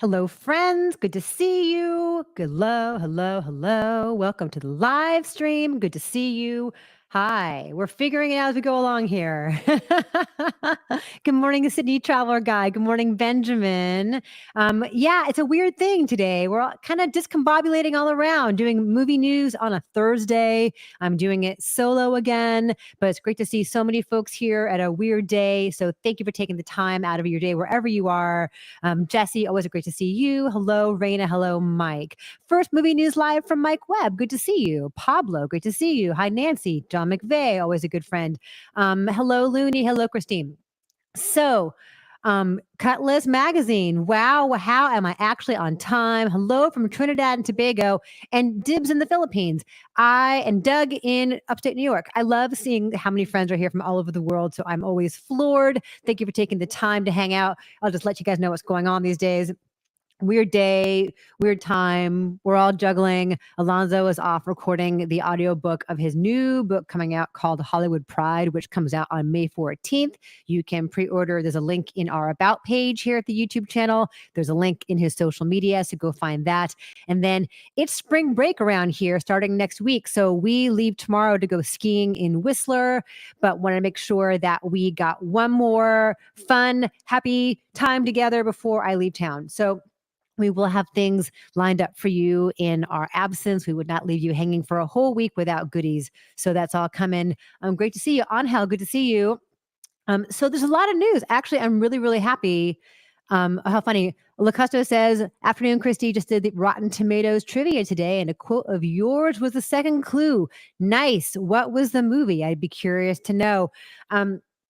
Hello, friends. Good to see you. Hello, hello, hello. Welcome to the live stream. Good to see you. Hi. We're figuring it out as we go along here. Good morning, Sydney Traveler Guy. Good morning, Benjamin. Yeah, it's a weird thing today. We're all kind of discombobulating all around, doing movie news on a Thursday. I'm doing it solo again, but it's great to see so many folks here at a weird day. So thank you for taking the time out of your day wherever you are. Jesse, always great to see you. Hello, Raina. Hello, Mike. First movie news live from Mike Webb. Good to see you. Pablo, great to see you. Hi, Nancy. John McVeigh, always a good friend. Hello, Looney. Hello, Christine. So, Cutlass Magazine. Wow, how am I actually on time? Hello from Trinidad and Tobago and Dibs in the Philippines. I and Doug in upstate New York. I love seeing how many friends are here from all over the world. So I'm always floored. Thank you for taking the time to hang out. I'll just let you guys know what's going on these days. Weird day, weird time. We're all juggling. Alonzo is off recording the audiobook of his new book coming out called Hollywood Pride, which comes out on May 14th. You can pre-order. There's a link in our About page here at the YouTube channel. There's a link in his social media, so go find that. And then it's spring break around here starting next week. So we leave tomorrow to go skiing in Whistler, but want to make sure that we got one more fun, happy time together before I leave town. So we will have things lined up for you in our absence. We would not leave you hanging for a whole week without goodies. So that's all coming. Great to see you. Angel, good to see you. So there's a lot of news. Actually, I'm really, really happy. How funny. Lacusto says, afternoon, Christy just did the Rotten Tomatoes trivia today, and a quote of yours was the second clue. Nice. What was the movie? I'd be curious to know.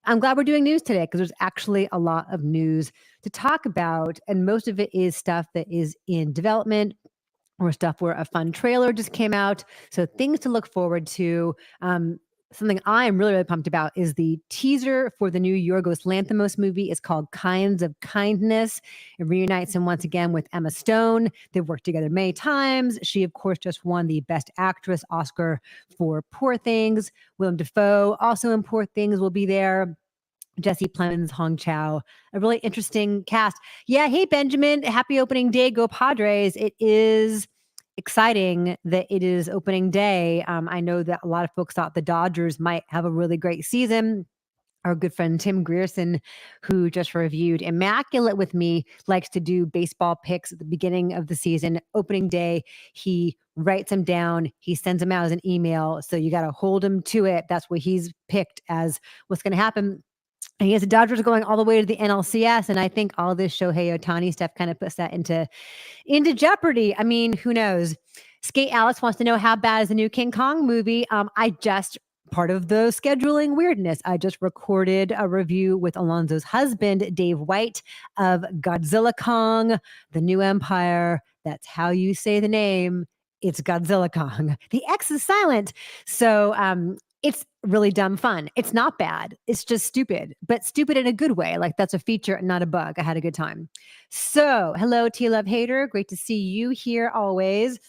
I'm glad we're doing news today because there's actually a lot of news to talk about, and most of it is stuff that is in development or stuff where a fun trailer just came out. So things to look forward to. Something I am really, really pumped about is the teaser for the new Yorgos Lanthimos movie. It's called Kinds of Kindness. It reunites him once again with Emma Stone. They've worked together many times. She, of course, just won the Best Actress Oscar for Poor Things. Willem Dafoe, also in Poor Things, will be there. Jesse Plemons, Hong Chow, a really interesting cast. Yeah, hey, Benjamin, happy opening day. Go Padres. It is exciting that it is opening day. I know that a lot of folks thought the Dodgers might have a really great season. Our good friend Tim Grierson, who just reviewed Immaculate with me, likes to do baseball picks at the beginning of the season. Opening day, he writes them down. He sends them out as an email. So you got to hold him to it. That's what he's picked as what's going to happen. And he has the Dodgers going all the way to the NLCS, and I think all this Shohei Ohtani stuff kind of puts that into jeopardy. I mean, who knows? Skate Alex wants to know how bad is the new King Kong movie. I just part of the scheduling weirdness. I just recorded a review with Alonzo's husband, Dave White, of Godzilla Kong, The New Empire. That's how you say the name. It's Godzilla Kong. The X is silent. So it's really dumb fun. It's not bad. It's just stupid, but stupid in a good way. Like that's a feature, not a bug. I had a good time. So hello, T-Love Hater. Great to see you here always.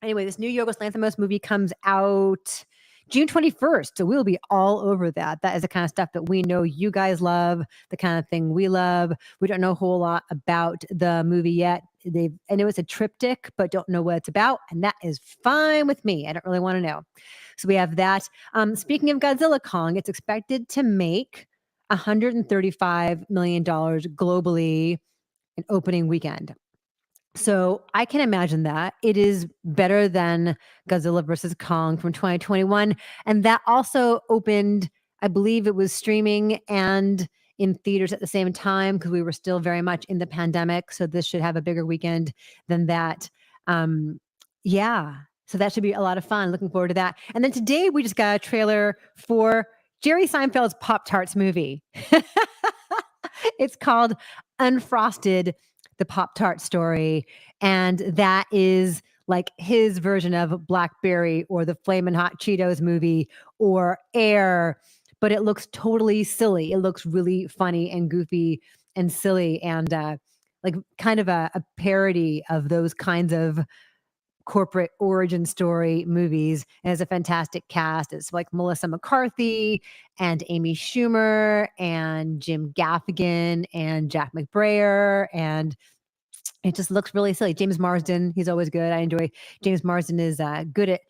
Anyway, this new Yorgos Lanthimos movie comes out June 21st. So we'll be all over that. That is the kind of stuff that we know you guys love, the kind of thing we love. We don't know a whole lot about the movie yet. I know it's a triptych, but don't know what it's about. And that is fine with me. I don't really want to know. So we have that. Speaking of Godzilla Kong, it's expected to make $135 million globally in opening weekend. So I can imagine that. It is better than Godzilla versus Kong from 2021. And that also opened, I believe it was streaming and in theaters at the same time because we were still very much in the pandemic. So this should have a bigger weekend than that. Yeah. So that should be a lot of fun. Looking forward to that. And then today we just got a trailer for Jerry Seinfeld's Pop-Tarts movie. It's called Unfrosted, the Pop-Tart Story. And that is like his version of Blackberry or the Flamin' Hot Cheetos movie or Air, but it looks totally silly. It looks really funny and goofy and silly and like kind of a parody of those kinds of corporate origin story movies. It has a fantastic cast. It's like Melissa McCarthy and Amy Schumer and Jim Gaffigan and Jack McBrayer and It just looks really silly. James Marsden, he's always good. I enjoy James Marsden is good at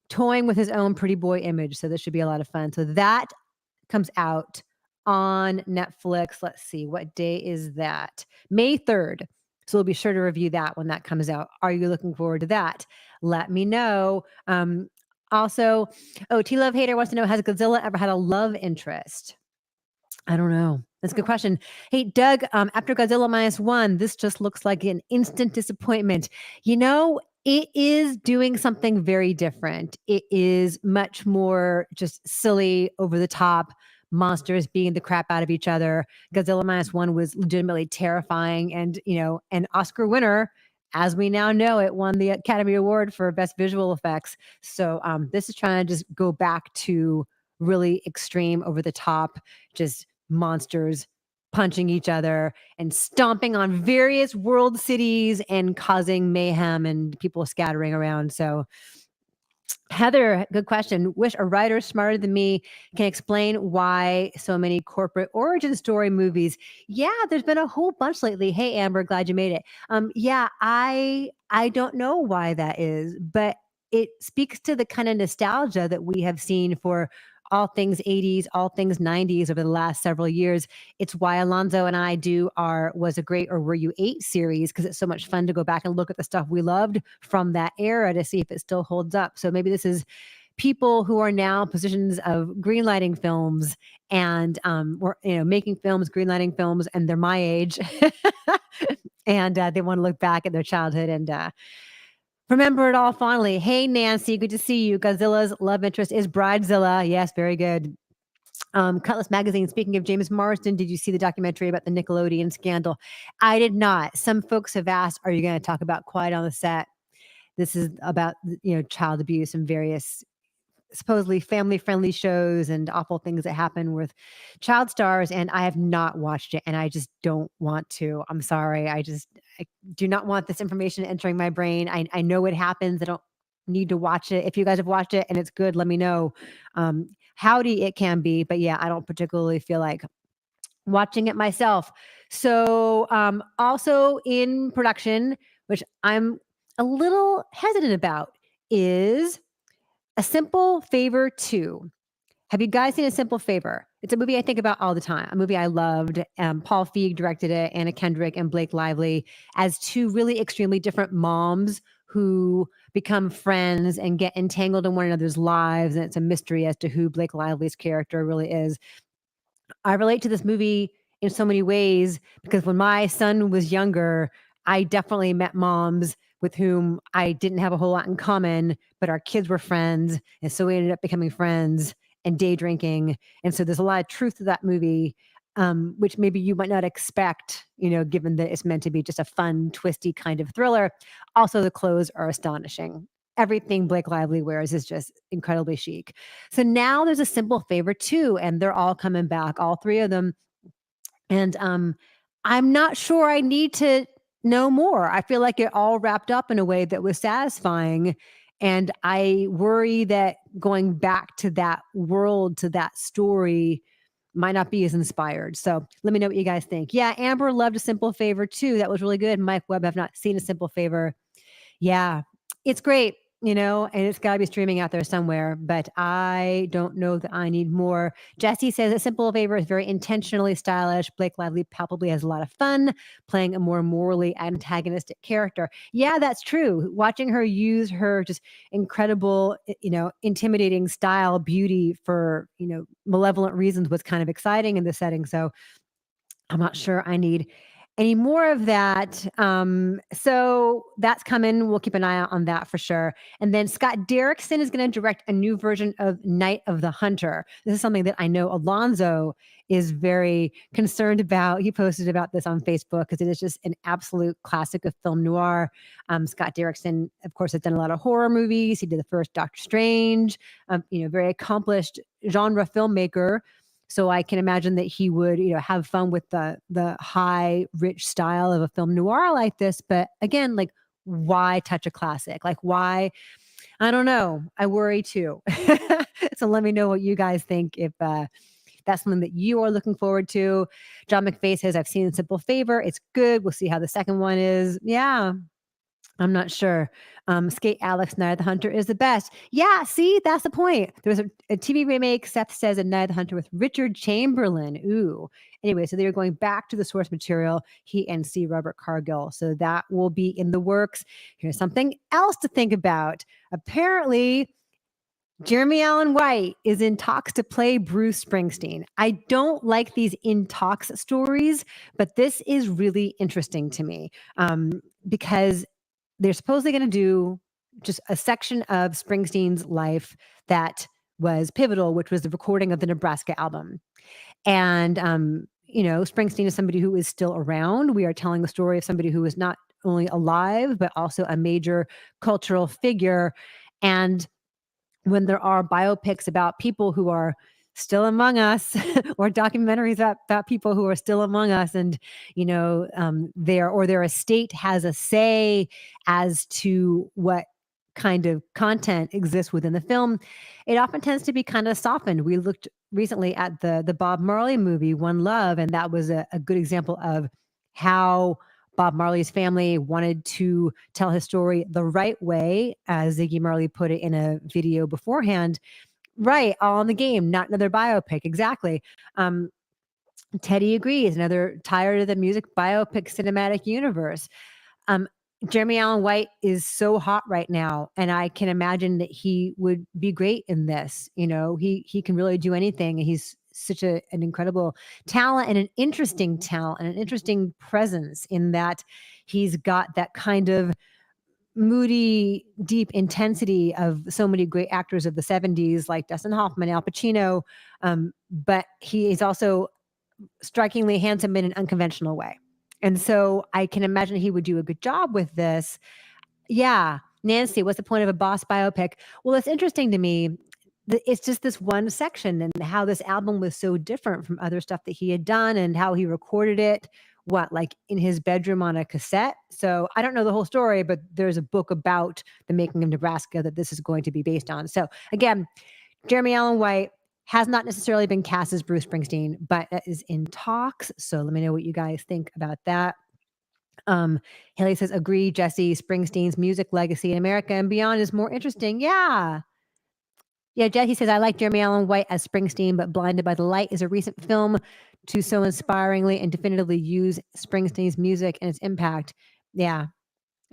toying with his own pretty boy image. So this should be a lot of fun. So that comes out on Netflix. Let's see, what day is that? May 3rd. So we'll be sure to review that when that comes out. Are you looking forward to that? Let me know. Also, T Love Hater wants to know, has Godzilla ever had a love interest? I don't know. That's a good question. Hey, Doug, after Godzilla -1, this just looks like an instant disappointment. You know, it is doing something very different. It is much more just silly, over the top, monsters beating the crap out of each other. Godzilla -1 was legitimately terrifying and, an Oscar winner. As we now know, it won the Academy Award for Best Visual Effects. So this is trying to just go back to really extreme, over the top, just monsters punching each other and stomping on various world cities and causing mayhem and people scattering around. So, Heather, good question. Wish a writer smarter than me can explain why so many corporate origin story movies. Yeah, there's been a whole bunch lately. Hey, Amber, glad you made it. Yeah, I don't know why that is, but it speaks to the kind of nostalgia that we have seen for all things 80s, all things 90s over the last several years. It's why Alonzo and I do our Was a Great or Were You Eight series, because it's so much fun to go back and look at the stuff we loved from that era to see if it still holds up. So maybe this is people who are now in positions of greenlighting films and or making films, greenlighting films, and they're my age, and they want to look back at their childhood and remember it all fondly. Hey, Nancy, good to see you. Godzilla's love interest is Bridezilla. Yes, very good. Cutlass Magazine, speaking of James Marsden, did you see the documentary about the Nickelodeon scandal? I did not. Some folks have asked, are you going to talk about Quiet on the Set? This is about, child abuse and various supposedly family friendly shows and awful things that happen with child stars. And I have not watched it and I just don't want to. I'm sorry. I do not want this information entering my brain. I know it happens. I don't need to watch it. If you guys have watched it and it's good, let me know. Howdy it can be, but yeah, I don't particularly feel like watching it myself. So, also in production, which I'm a little hesitant about, is A Simple Favor 2. Have you guys seen A Simple Favor? It's a movie I think about all the time, a movie I loved. Paul Feig directed it, Anna Kendrick and Blake Lively, as two really extremely different moms who become friends and get entangled in one another's lives. And it's a mystery as to who Blake Lively's character really is. I relate to this movie in so many ways because when my son was younger, I definitely met moms with whom I didn't have a whole lot in common, but our kids were friends. And so we ended up becoming friends and day drinking. And so there's a lot of truth to that movie, which maybe you might not expect, given that it's meant to be just a fun, twisty kind of thriller. Also, the clothes are astonishing. Everything Blake Lively wears is just incredibly chic. So now there's A Simple Favor 2, and they're all coming back, all three of them. And I'm not sure I need to know more. I feel like it all wrapped up in a way that was satisfying. And I worry that going back to that world, to that story, might not be as inspired. So let me know what you guys think. Yeah, Amber loved A Simple Favor too. That was really good. Mike Webb, have not seen A Simple Favor. Yeah, it's great, and it's got to be streaming out there somewhere, but I don't know that I need more. Jesse says A Simple Favor is very intentionally stylish. Blake Lively palpably has a lot of fun playing a more morally antagonistic character. Yeah, that's true. Watching her use her just incredible, intimidating style, beauty for, malevolent reasons was kind of exciting in the setting. So I'm not sure I need any more of that. So that's coming. We'll keep an eye out on that for sure. And then Scott Derrickson is going to direct a new version of Night of the Hunter. This is something that I know Alonzo is very concerned about. He posted about this on Facebook because it is just an absolute classic of film noir. Scott Derrickson, of course, has done a lot of horror movies. He did the first Doctor Strange, very accomplished genre filmmaker. So I can imagine that he would, have fun with the high, rich style of a film noir like this. But again, like, why touch a classic? Like, why? I don't know. I worry too. So let me know what you guys think. If that's something that you are looking forward to. John McVeigh says, I've seen Simple Favor. It's good. We'll see how the second one is. Yeah. I'm not sure. Skate Alex, Night of the Hunter is the best. Yeah, see, that's the point. There's a TV remake, Seth says, of Night of the Hunter with Richard Chamberlain. Ooh. Anyway, so they're going back to the source material, he and C. Robert Cargill. So that will be in the works. Here's something else to think about. Apparently, Jeremy Allen White is in talks to play Bruce Springsteen. I don't like these in talks stories, but this is really interesting to me because they're supposedly going to do just a section of Springsteen's life that was pivotal, which was the recording of the Nebraska album. And, Springsteen is somebody who is still around. We are telling the story of somebody who is not only alive, but also a major cultural figure. And when there are biopics about people who are still among us or documentaries about people who are still among us and their estate has a say as to what kind of content exists within the film, it often tends to be kind of softened. We looked recently at the Bob Marley movie One Love, and that was a good example of how Bob Marley's family wanted to tell his story the right way, as Ziggy Marley put it in a video beforehand. Right, all in the game, not another biopic. Exactly. Teddy agrees. Another tired of the music biopic cinematic universe. Jeremy Allen White is so hot right now, and I can imagine that he would be great in this. He can really do anything. He's such an incredible talent and an interesting talent and an interesting presence in that he's got that kind of moody, deep intensity of so many great actors of the 70s, like Dustin Hoffman, Al Pacino. But he is also strikingly handsome in an unconventional way. And so I can imagine he would do a good job with this. Yeah. Nancy, what's the point of a boss biopic? Well, it's interesting to me. It's just this one section and how this album was so different from other stuff that he had done and how he recorded it, like in his bedroom on a cassette. So I don't know the whole story, but there's a book about the making of Nebraska that this is going to be based on. So again, Jeremy Allen White has not necessarily been cast as Bruce Springsteen, but is in talks. So let me know what you guys think about that. Haley says, agree, Jesse, Springsteen's music legacy in America and beyond is more interesting. Yeah. Yeah, Jesse says, I like Jeremy Allen White as Springsteen, but Blinded by the Light is a recent film to so inspiringly and definitively use Springsteen's music and its impact. Yeah.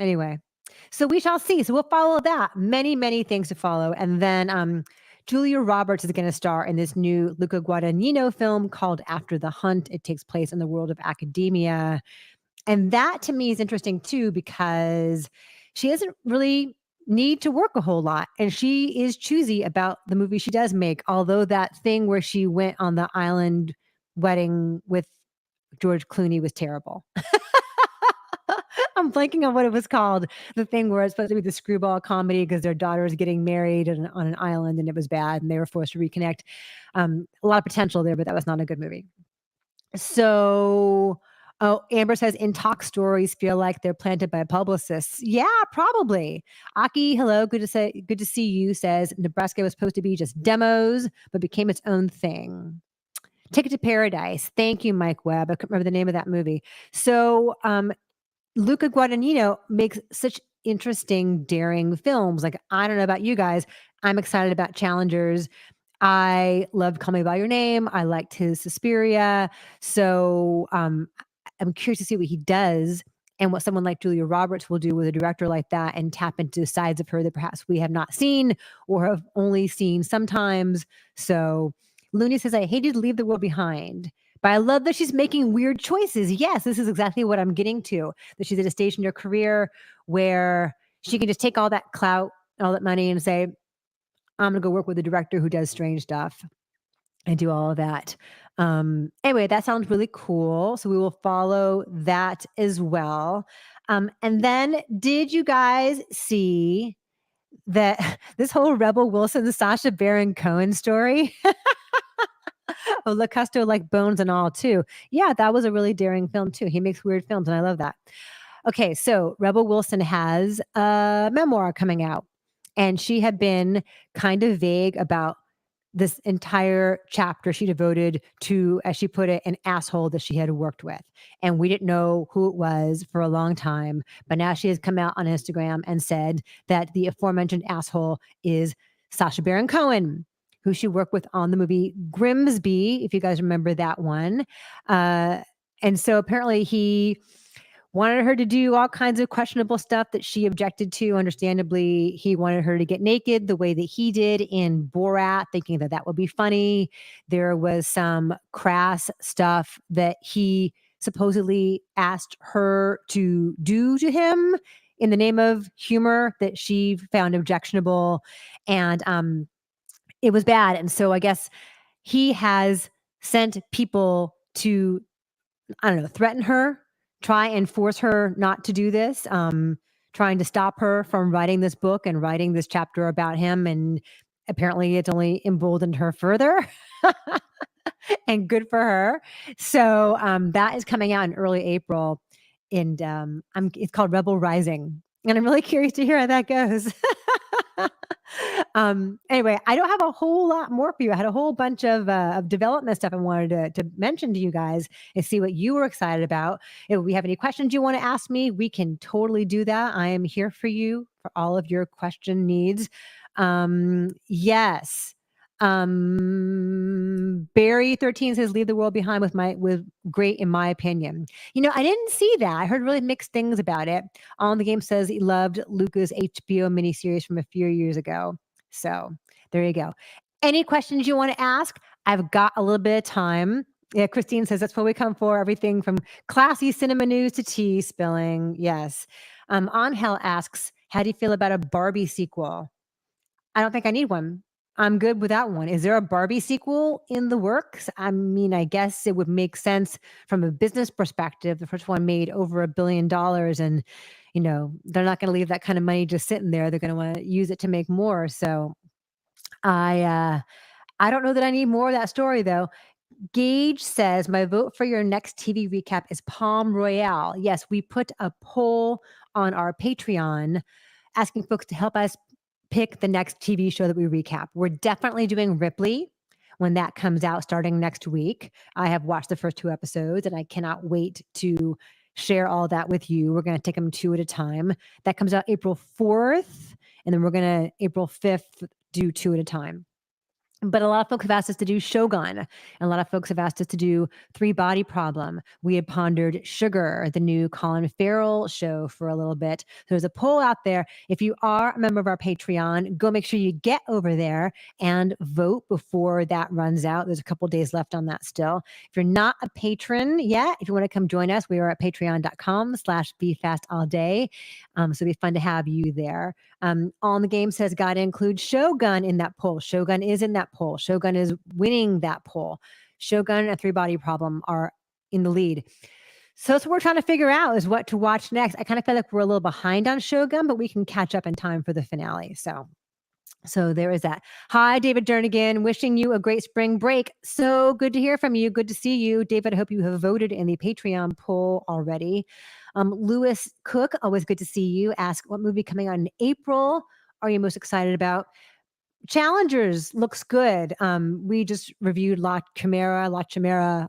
Anyway, so we shall see. So we'll follow that. Many, many things to follow. And then Julia Roberts is going to star in this new Luca Guadagnino film called After the Hunt. It takes place in the world of academia. And that to me is interesting too, because she doesn't really need to work a whole lot. And she is choosy about the movie she does make. Although that thing where she went on the island wedding with George Clooney was terrible. I'm blanking on what it was called. The thing where it's supposed to be the screwball comedy because their daughter is getting married on an island and it was bad and they were forced to reconnect. A lot of potential there, but that was not a good movie. So, Amber says, in talk stories feel like they're planted by publicists. Yeah, probably. Aki, hello, good to see you, says Nebraska was supposed to be just demos, but became its own thing. Ticket to Paradise. Thank you, Mike Webb. I couldn't remember the name of that movie. So, Luca Guadagnino makes such interesting, daring films. Like, I don't know about you guys. I'm excited about Challengers. I loved Call Me By Your Name. I liked his Suspiria. So I'm curious to see what he does and what someone like Julia Roberts will do with a director like that and tap into sides of her that perhaps we have not seen or have only seen sometimes. So Looney says, I hated to leave the world behind. But I love that she's making weird choices. Yes, this is exactly what I'm getting to. That she's at a stage in her career where she can just take all that clout, all that money and say, I'm going to go work with a director who does strange stuff and do all of that. Anyway, that sounds really cool. So we will follow that as well. And then did you guys see that this whole Rebel Wilson, Sacha Baron Cohen story? Oh, Lacusto like bones and all too. Yeah, that was a really daring film too. He makes weird films and I love that. Okay, so Rebel Wilson has a memoir coming out and she had been kind of vague about this entire chapter she devoted to, as she put it, an asshole that she had worked with. And we didn't know who it was for a long time. But now she has come out on Instagram and said that the aforementioned asshole is Sacha Baron Cohen, who she worked with on the movie Grimsby, if you guys remember that one. And so apparently he wanted her to do all kinds of questionable stuff that she objected to. Understandably, he wanted her to get naked the way that he did in Borat, thinking that that would be funny. There was some crass stuff that he supposedly asked her to do to him in the name of humor that she found objectionable. And it was bad. And so I guess he has sent people to, I don't know, threaten her, try and force her not to do this, trying to stop her from writing this book and writing this chapter about him. And apparently it's only emboldened her further. And good for her. So that is coming out in early April. And it's called Rebel Rising. And I'm really curious to hear how that goes. Anyway, I don't have a whole lot more for you. I had a whole bunch of development stuff I wanted to mention to you guys and see what you were excited about. If we have any questions you want to ask me, we can totally do that. I am here for you for all of your question needs. Yes. Barry 13 says, leave the world behind with great, in my opinion. I didn't see that. I heard really mixed things about it. On the Game says he loved Luca's HBO miniseries from a few years ago. So there you go. Any questions you want to ask? I've got a little bit of time. Yeah, Christine says that's what we come for. Everything from classy cinema news to tea spilling. Yes. Angel asks, how do you feel about a Barbie sequel? I don't think I need one. I'm good without one. Is there a Barbie sequel in the works? I mean, I guess it would make sense from a business perspective. The first one made over $1 billion, and they're not going to leave that kind of money just sitting there. They're going to want to use it to make more. So I don't know that I need more of that story, though. Gage says, my vote for your next TV recap is Palm Royale. Yes, we put a poll on our Patreon asking folks to help us pick the next TV show that we recap. We're definitely doing Ripley when that comes out starting next week. I have watched the first 2 episodes and I cannot wait to share all that with you. We're going to take them 2 at a time. That comes out April 4th, and then we're going to April 5th do 2 at a time. But a lot of folks have asked us to do Shogun. And a lot of folks have asked us to do Three Body Problem. We had pondered Sugar, the new Colin Farrell show, for a little bit. There's a poll out there. If you are a member of our Patreon, go make sure you get over there and vote before that runs out. There's a couple days left on that still. If you're not a patron yet, if you want to come join us, we are at patreon.com/BeFastAllDay. So it'd be fun to have you there. On the Game says, got to include Shogun in that poll. Shogun is in that poll. Shogun is winning that poll. Shogun and Three Body Problem are in the lead. So that's what we're trying to figure out, is what to watch next. I kind of feel like we're a little behind on Shogun, but we can catch up in time for the finale. So there is that. Hi, David Jernigan, wishing you a great spring break. So good to hear from you. Good to see you. David, I hope you have voted in the Patreon poll already. Lewis Cook, always good to see you. Ask, what movie coming out in April are you most excited about? Challengers looks good. We just reviewed La Chimera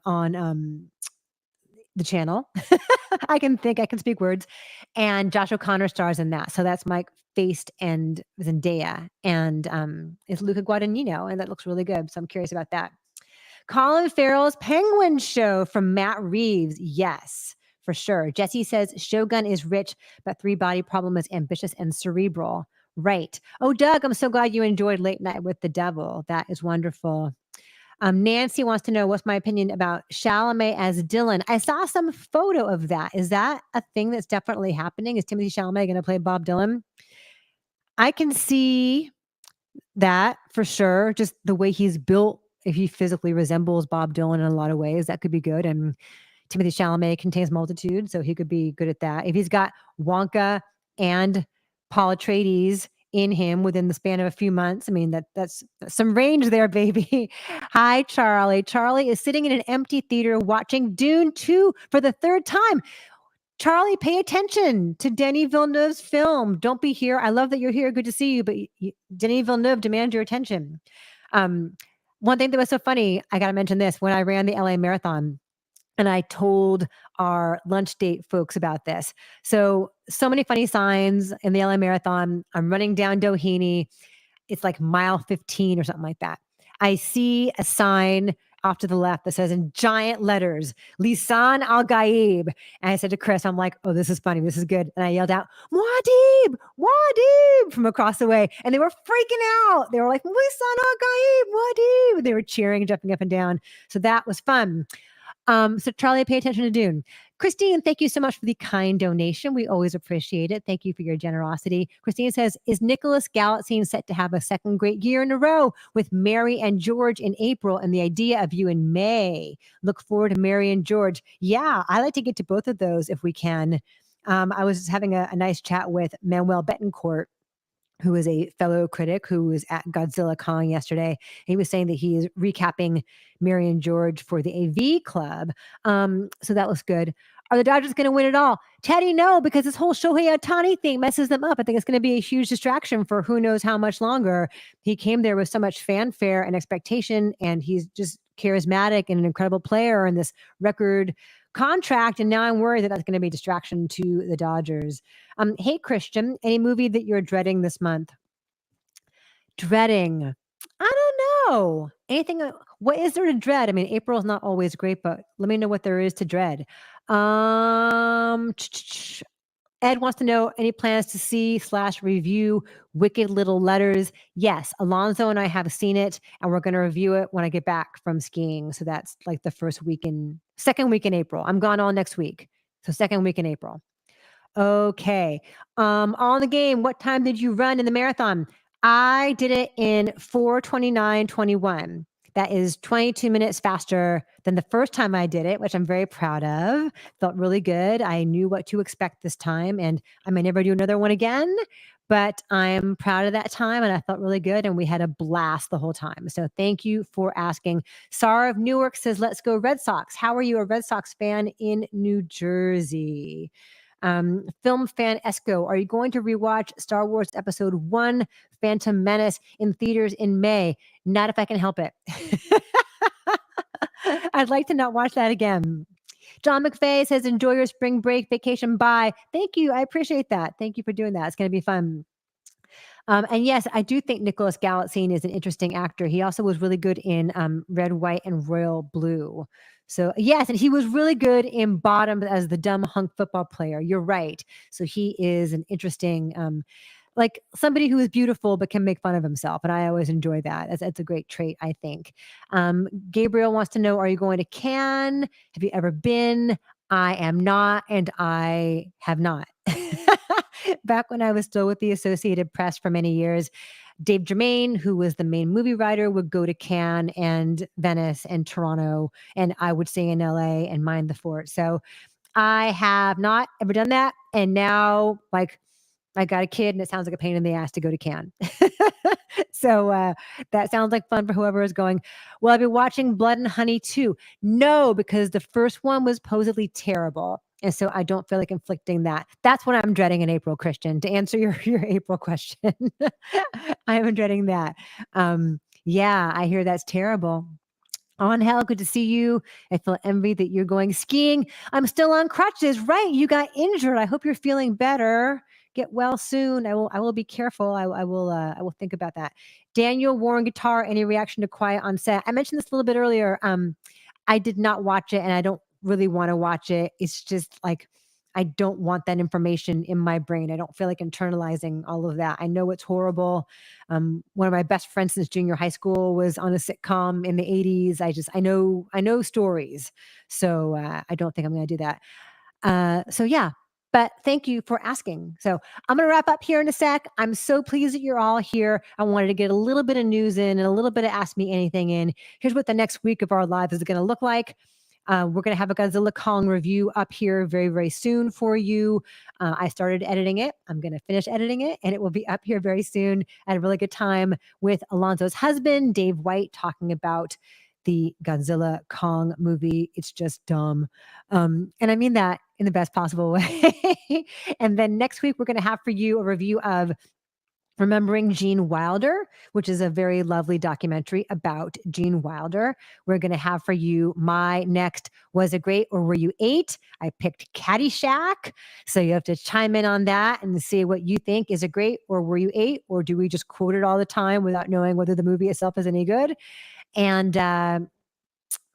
on the channel. I can speak words. And Josh O'Connor stars in that. So that's Mike Feist and Zendaya. And it's Luca Guadagnino, and that looks really good. So I'm curious about that. Colin Farrell's Penguin Show from Matt Reeves. Yes, for sure. Jesse says Shogun is rich, but Three Body Problem is ambitious and cerebral. Right. Oh, Doug, I'm so glad you enjoyed Late Night with the Devil. That is wonderful. Nancy wants to know, what's my opinion about Chalamet as Dylan? I saw some photo of that. Is that a thing that's definitely happening? Is Timothée Chalamet going to play Bob Dylan? I can see that for sure. Just the way he's built, if he physically resembles Bob Dylan in a lot of ways, that could be good. And Timothée Chalamet contains multitude, so he could be good at that. If he's got Wonka and Paul Atreides in him within the span of a few months, I mean, that's some range there, baby. Hi, Charlie. Charlie is sitting in an empty theater watching Dune 2 for the 3rd time. Charlie, pay attention to Denis Villeneuve's film. Don't be here. I love that you're here. Good to see you, but Denis Villeneuve demands your attention. one thing that was so funny, I got to mention this. When I ran the LA Marathon, and I told our lunch date folks about this. So many funny signs in the LA Marathon. I'm running down Doheny. It's like mile 15 or something like that. I see a sign off to the left that says in giant letters, Lisan Al Gaib. And I said to Chris, I'm like, oh, this is funny. This is good. And I yelled out, Muad'Dib, Muad'Dib from across the way. And they were freaking out. They were like, Lisan Al Gaib, Muad'Dib. They were cheering, jumping up and down. So that was fun. So Charlie, pay attention to Dune. Christine, thank you so much for the kind donation. We always appreciate it. Thank you for your generosity. Christine says, is Nicholas Galatzine set to have a second great year in a row with Mary and George in April and the idea of you in May? Look forward to Mary and George. Yeah, I like to get to both of those if we can. I was having a nice chat with Manuel Betancourt, who is a fellow critic who was at Godzilla Kong yesterday. He was saying that he is recapping Mary and George for the AV Club. So that was good. Are the Dodgers going to win it all? Teddy, no, because this whole Shohei Ohtani thing messes them up. I think it's going to be a huge distraction for who knows how much longer. He came there with so much fanfare and expectation, and he's just charismatic and an incredible player and this record contract. And now I'm worried that that's going to be a distraction to the Dodgers. Hey, Christian, any movie that you're dreading this month? Dreading. I don't know. Anything, what is there to dread? I mean, April is not always great, but let me know what there is to dread. Ed wants to know any plans to see/review Wicked Little Letters. Yes, Alonzo and I have seen it, and we're going to review it when I get back from skiing. So that's like the second week in April. I'm gone all next week. So second week in April. Okay. On the game, what time did you run in the marathon? I did it in 4:29:21. That is 22 minutes faster than the first time I did it, which I'm very proud of. Felt really good. I knew what to expect this time, and I may never do another one again, but I'm proud of that time, and I felt really good, and we had a blast the whole time. So thank you for asking. Sarah of Newark says, let's go Red Sox. How are you a Red Sox fan in New Jersey? Film fan Esco, are you going to rewatch Star Wars Episode 1, Phantom Menace, in theaters in May? Not if I can help it. I'd like to not watch that again. John McVeigh says, enjoy your spring break vacation. Bye. Thank you. I appreciate that. Thank you for doing that. It's going to be fun. And yes, I do think Nicholas Galatzine is an interesting actor. He also was really good in Red, White, and Royal Blue. So yes, and he was really good in Bottom as the dumb hunk football player. You're right. So he is an interesting, like somebody who is beautiful but can make fun of himself. And I always enjoy that. It's a great trait, I think. Gabriel wants to know, are you going to Cannes? Have you ever been? I am not, and I have not. Back when I was still with the Associated Press for many years, Dave Germain, who was the main movie writer, would go to Cannes and Venice and Toronto, and I would stay in LA and mind the fort. So I have not ever done that. And now, like, I got a kid and it sounds like a pain in the ass to go to Cannes. So that sounds like fun for whoever is going. Will I be watching Blood and Honey 2? No, because the first one was supposedly terrible. And so I don't feel like inflicting that. That's what I'm dreading in April, Christian, to answer your April question. I am dreading that. Yeah, I hear that's terrible. On hell, good to see you. I feel envy that you're going skiing. I'm still on crutches. Right. You got injured. I hope you're feeling better. Get well soon. I will be careful. I will think about that. Daniel Warren guitar. Any reaction to Quiet on Set? I mentioned this a little bit earlier. I did not watch it, and I don't really want to watch it. It's just like I don't want that information in my brain. I don't feel like internalizing all of that. I know it's horrible. One of my best friends since junior high school was on a sitcom in the 80s. I know stories. So I don't think I'm going to do that. So yeah, but thank you for asking. So I'm going to wrap up here in a sec. I'm so pleased that you're all here. I wanted to get a little bit of news in and a little bit of Ask Me Anything in. Here's what the next week of our lives is going to look like. We're going to have a Godzilla Kong review up here very, very soon for you. I started editing it. I'm going to finish editing it, and it will be up here very soon. I had a really good time with Alonzo's husband, Dave White, talking about the Godzilla Kong movie. It's just dumb. And I mean that in the best possible way. And then next week, we're going to have for you a review of Remembering Gene Wilder, which is a very lovely documentary about Gene Wilder. We're going to have for you my next Was It Great or Were You Eight? I picked Caddyshack. So you have to chime in on that and see what you think. Is it great or were you eight? Or do we just quote it all the time without knowing whether the movie itself is any good? And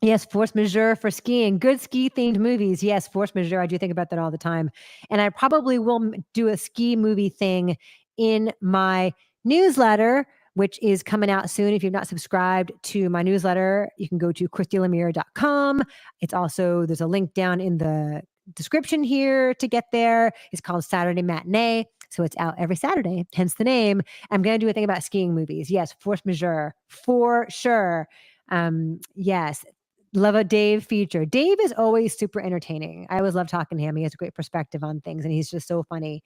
yes, Force Majeure for skiing. Good ski themed movies. Yes, Force Majeure. I do think about that all the time. And I probably will do a ski movie thing in my newsletter, which is coming out soon. If you've not subscribed to my newsletter, you can go to christylemire.com. It's also, there's a link down in the description here to get there. It's called Saturday Matinee. So it's out every Saturday, hence the name. I'm going to do a thing about skiing movies. Yes, Force Majeure, for sure. Yes, love a Dave feature. Dave is always super entertaining. I always love talking to him. He has a great perspective on things and he's just so funny.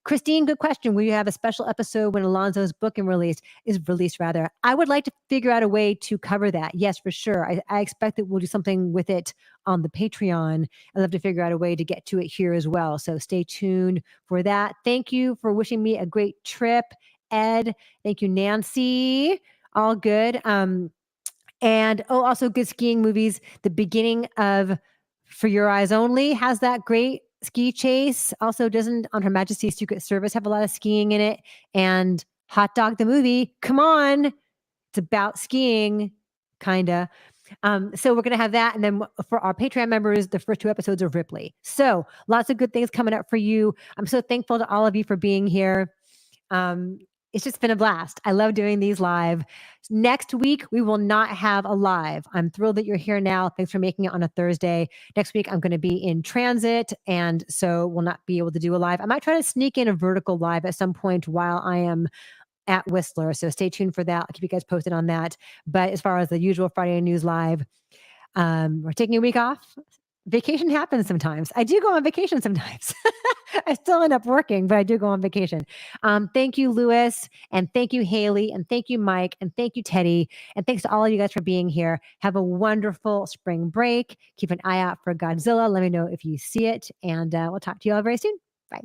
Christine, good question. Will you have a special episode when Alonzo's book is released rather? I would like to figure out a way to cover that. Yes, for sure. I expect that we'll do something with it on the Patreon. I'd love to figure out a way to get to it here as well. So stay tuned for that. Thank you for wishing me a great trip, Ed. Thank you, Nancy. All good. And also good skiing movies. The beginning of For Your Eyes Only has that great ski chase. Also, doesn't On Her Majesty's Secret Service have a lot of skiing in it? And Hot Dog the movie, come on, it's about skiing, kinda. So we're going to have that. And then for our Patreon members, the first 2 episodes of Ripley. So lots of good things coming up for you. I'm so thankful to all of you for being here. It's just been a blast. I love doing these live. Next week, we will not have a live. I'm thrilled that you're here now. Thanks for making it on a Thursday. Next week, I'm going to be in transit, and so we'll not be able to do a live. I might try to sneak in a vertical live at some point while I am at Whistler. So stay tuned for that. I'll keep you guys posted on that. But as far as the usual Friday News Live, we're taking a week off. Vacation happens sometimes. I do go on vacation sometimes. I still end up working, but I do go on vacation. Thank you, Lewis, and thank you, Haley, and thank you, Mike, and thank you, Teddy, and thanks to all of you guys for being here. Have a wonderful spring break. Keep an eye out for Godzilla. Let me know if you see it, and we'll talk to you all very soon. Bye.